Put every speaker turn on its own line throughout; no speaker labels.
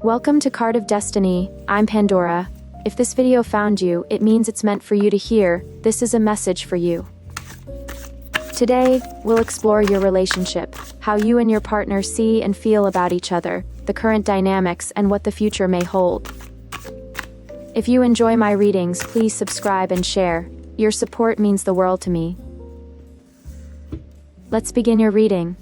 Welcome to Card of Destiny. I'm Pandora. If this video found you, it means it's meant for you to hear. This is a message for you. Today, we'll explore your relationship, how you and your partner see and feel about each other, the current dynamics, and what the future may hold. If you enjoy my readings, please subscribe and share. Your support means the world to me. Let's begin your reading.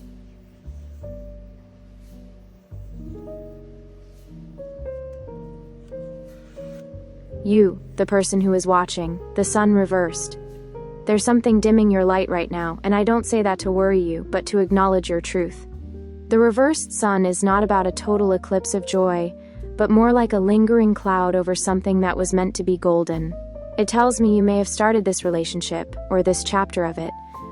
You, the person who is watching, the sun reversed. There's something dimming your light right now, and I don't say that to worry you, but to acknowledge your truth. The reversed sun is not about a total eclipse of joy, but more like a lingering cloud over something that was meant to be golden. It tells me you may have started this relationship, or this chapter of it,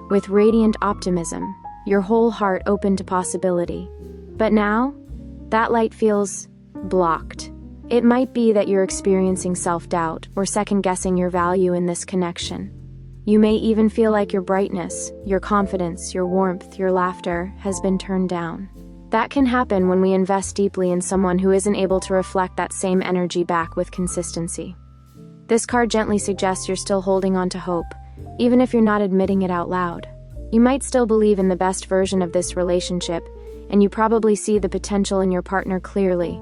with radiant optimism, your whole heart open to possibility. But now, that light feels blocked. It might be that you're experiencing self-doubt or second-guessing your value in this connection. You may even feel like your brightness, your confidence, your warmth, your laughter has been turned down. That can happen when we invest deeply in someone who isn't able to reflect that same energy back with consistency. This card gently suggests you're still holding on to hope, even if you're not admitting it out loud. You might still believe in the best version of this relationship, and you probably see the potential in your partner clearly.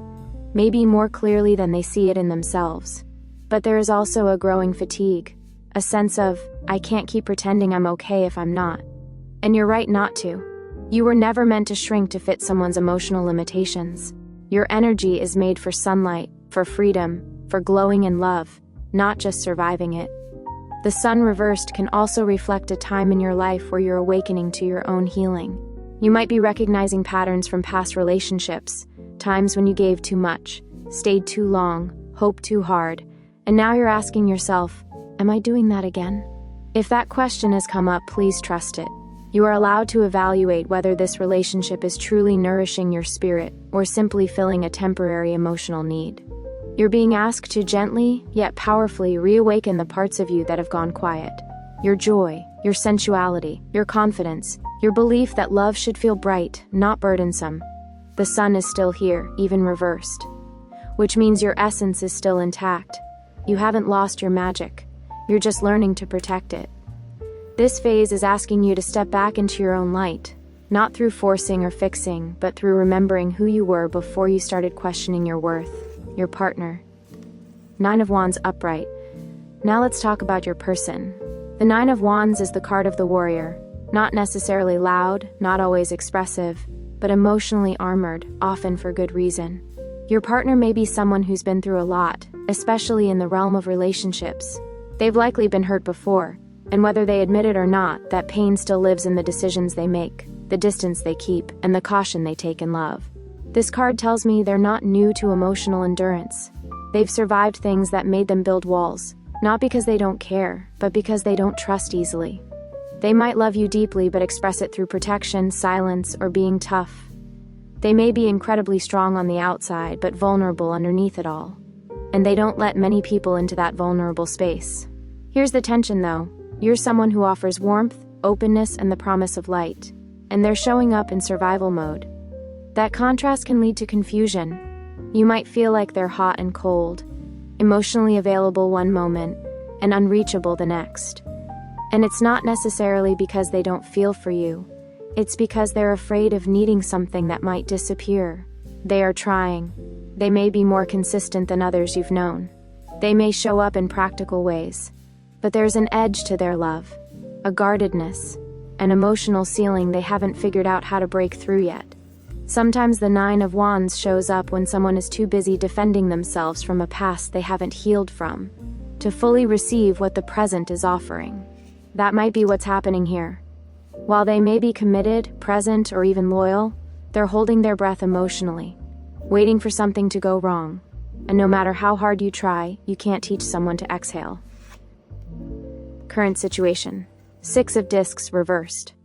Maybe more clearly than they see it in themselves. But there is also a growing fatigue, a sense of, I can't keep pretending I'm okay if I'm not. And you're right not to. You were never meant to shrink to fit someone's emotional limitations. Your energy is made for sunlight, for freedom, for glowing in love, not just surviving it. The sun reversed can also reflect a time in your life where you're awakening to your own healing. You might be recognizing patterns from past relationships, times when you gave too much, stayed too long, hoped too hard, and now you're asking yourself, am I doing that again? If that question has come up, please trust it. You are allowed to evaluate whether this relationship is truly nourishing your spirit or simply filling a temporary emotional need. You're being asked to gently, yet powerfully reawaken the parts of you that have gone quiet. Your joy, your sensuality, your confidence, your belief that love should feel bright, not burdensome. The sun is still here, even reversed. Which means your essence is still intact. You haven't lost your magic. You're just learning to protect it. This phase is asking you to step back into your own light, not through forcing or fixing, but through remembering who you were before you started questioning your worth, your partner. Nine of Wands upright. Now let's talk about your person. The Nine of Wands is the card of the warrior, not necessarily loud, not always expressive, but emotionally armored, often for good reason. Your partner may be someone who's been through a lot, especially in the realm of relationships. They've likely been hurt before, and whether they admit it or not, that pain still lives in the decisions they make, the distance they keep, and the caution they take in love. This card tells me they're not new to emotional endurance. They've survived things that made them build walls, not because they don't care, but because they don't trust easily. They might love you deeply but express it through protection, silence, or being tough. They may be incredibly strong on the outside but vulnerable underneath it all. And they don't let many people into that vulnerable space. Here's the tension though. You're someone who offers warmth, openness, and the promise of light. And they're showing up in survival mode. That contrast can lead to confusion. You might feel like they're hot and cold, emotionally available one moment, and unreachable the next. And it's not necessarily because they don't feel for you. It's because they're afraid of needing something that might disappear. They are trying. They may be more consistent than others you've known. They may show up in practical ways. But there's an edge to their love, a guardedness, an emotional ceiling they haven't figured out how to break through yet. Sometimes the Nine of Wands shows up when someone is too busy defending themselves from a past they haven't healed from, to fully receive what the present is offering. That might be what's happening here. While they may be committed, present, or even loyal, they're holding their breath emotionally, waiting for something to go wrong. And no matter how hard you try, you can't teach someone to exhale. Current situation. Six of Discs reversed.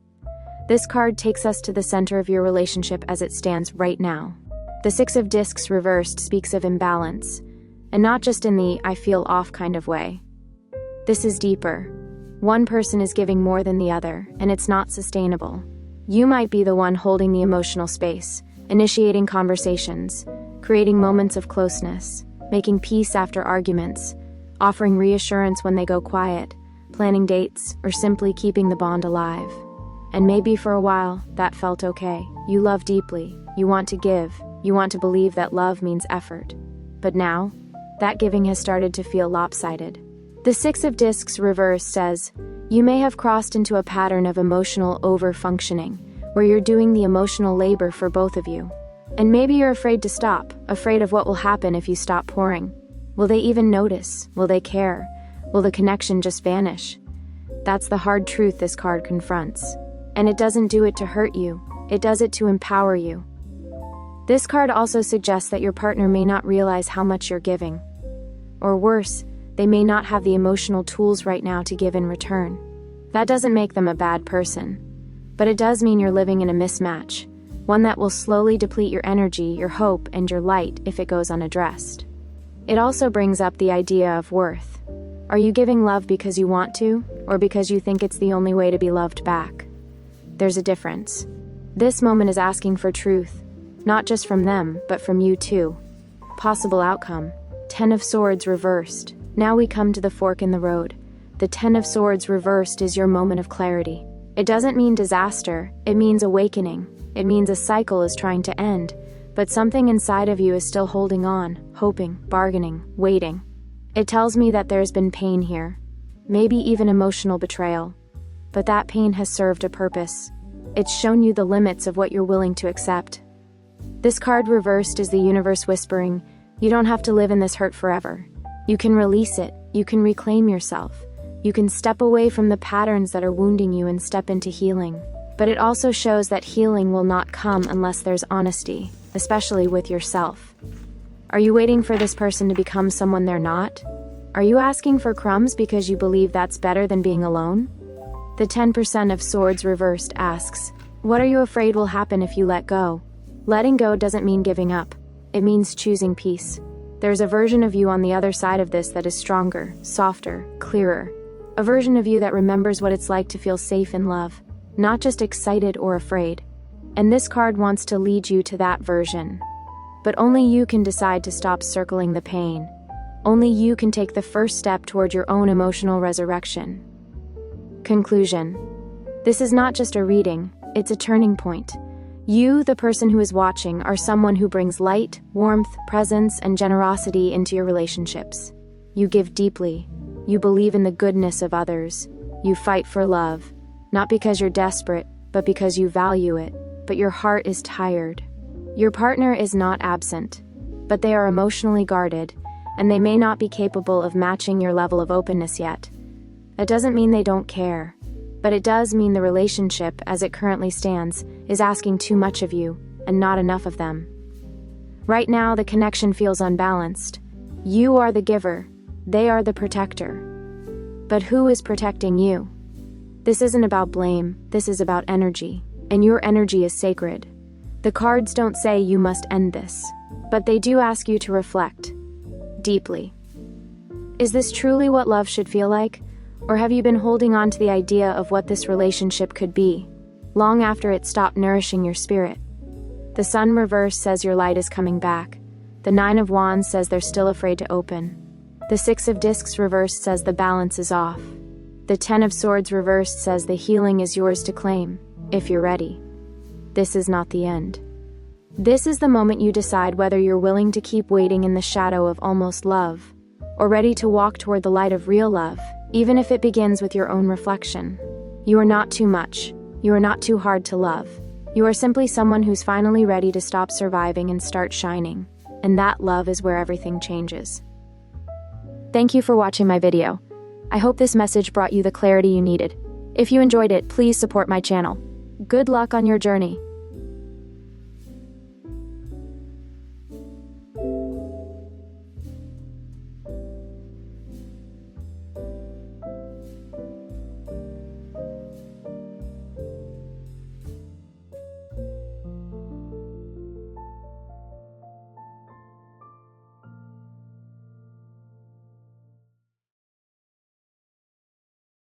This card takes us to the center of your relationship as it stands right now. The Six of Discs reversed speaks of imbalance, and not just in the I feel off kind of way. This is deeper. One person is giving more than the other, and it's not sustainable. You might be the one holding the emotional space, initiating conversations, creating moments of closeness, making peace after arguments, offering reassurance when they go quiet, planning dates, or simply keeping the bond alive. And maybe for a while, that felt okay. You love deeply, you want to give, you want to believe that love means effort. But now, that giving has started to feel lopsided. The Six of Discs reverse says, you may have crossed into a pattern of emotional over-functioning, where you're doing the emotional labor for both of you. And maybe you're afraid to stop, afraid of what will happen if you stop pouring. Will they even notice? Will they care? Will the connection just vanish? That's the hard truth this card confronts. And it doesn't do it to hurt you, it does it to empower you. This card also suggests that your partner may not realize how much you're giving. Or worse, they may not have the emotional tools right now to give in return. That doesn't make them a bad person. But it does mean you're living in a mismatch, one that will slowly deplete your energy, your hope, and your light if it goes unaddressed. It also brings up the idea of worth. Are you giving love because you want to, or because you think it's the only way to be loved back? There's a difference. This moment is asking for truth, not just from them, but from you too. Possible outcome: Ten of Swords reversed. Now we come to the fork in the road. The Ten of Swords reversed is your moment of clarity. It doesn't mean disaster, it means awakening. It means a cycle is trying to end, but something inside of you is still holding on, hoping, bargaining, waiting. It tells me that there's been pain here, maybe even emotional betrayal. But that pain has served a purpose. It's shown you the limits of what you're willing to accept. This card reversed is the universe whispering, you don't have to live in this hurt forever. You can release it, you can reclaim yourself. You can step away from the patterns that are wounding you and step into healing. But it also shows that healing will not come unless there's honesty, especially with yourself. Are you waiting for this person to become someone they're not? Are you asking for crumbs because you believe that's better than being alone? The 10% of Swords reversed asks, what are you afraid will happen if you let go? Letting go doesn't mean giving up. It means choosing peace. There's a version of you on the other side of this that is stronger, softer, clearer. A version of you that remembers what it's like to feel safe in love, not just excited or afraid. And this card wants to lead you to that version. But only you can decide to stop circling the pain. Only you can take the first step toward your own emotional resurrection. Conclusion. This is not just a reading, it's a turning point. You, the person who is watching, are someone who brings light, warmth, presence, and generosity into your relationships. You give deeply. You believe in the goodness of others. You fight for love, not because you're desperate, but because you value it. But your heart is tired. Your partner is not absent, but they are emotionally guarded, and they may not be capable of matching your level of openness yet. That doesn't mean they don't care, but it does mean the relationship, as it currently stands, is asking too much of you, and not enough of them. Right now, the connection feels unbalanced. You are the giver, they are the protector. But who is protecting you? This isn't about blame, this is about energy, and your energy is sacred. The cards don't say you must end this, but they do ask you to reflect deeply. Is this truly what love should feel like? Or have you been holding on to the idea of what this relationship could be, long after it stopped nourishing your spirit? The Sun reverse says your light is coming back. The Nine of Wands says they're still afraid to open. The Six of Discs reversed says the balance is off. The 10 of Swords reversed says the healing is yours to claim, if you're ready. This is not the end. This is the moment you decide whether you're willing to keep waiting in the shadow of almost love, or ready to walk toward the light of real love, even if it begins with your own reflection. You are not too much. You are not too hard to love. You are simply someone who's finally ready to stop surviving and start shining. And that love is where everything changes. Thank you for watching my video. I hope this message brought you the clarity you needed. If you enjoyed it, please support my channel. Good luck on your journey.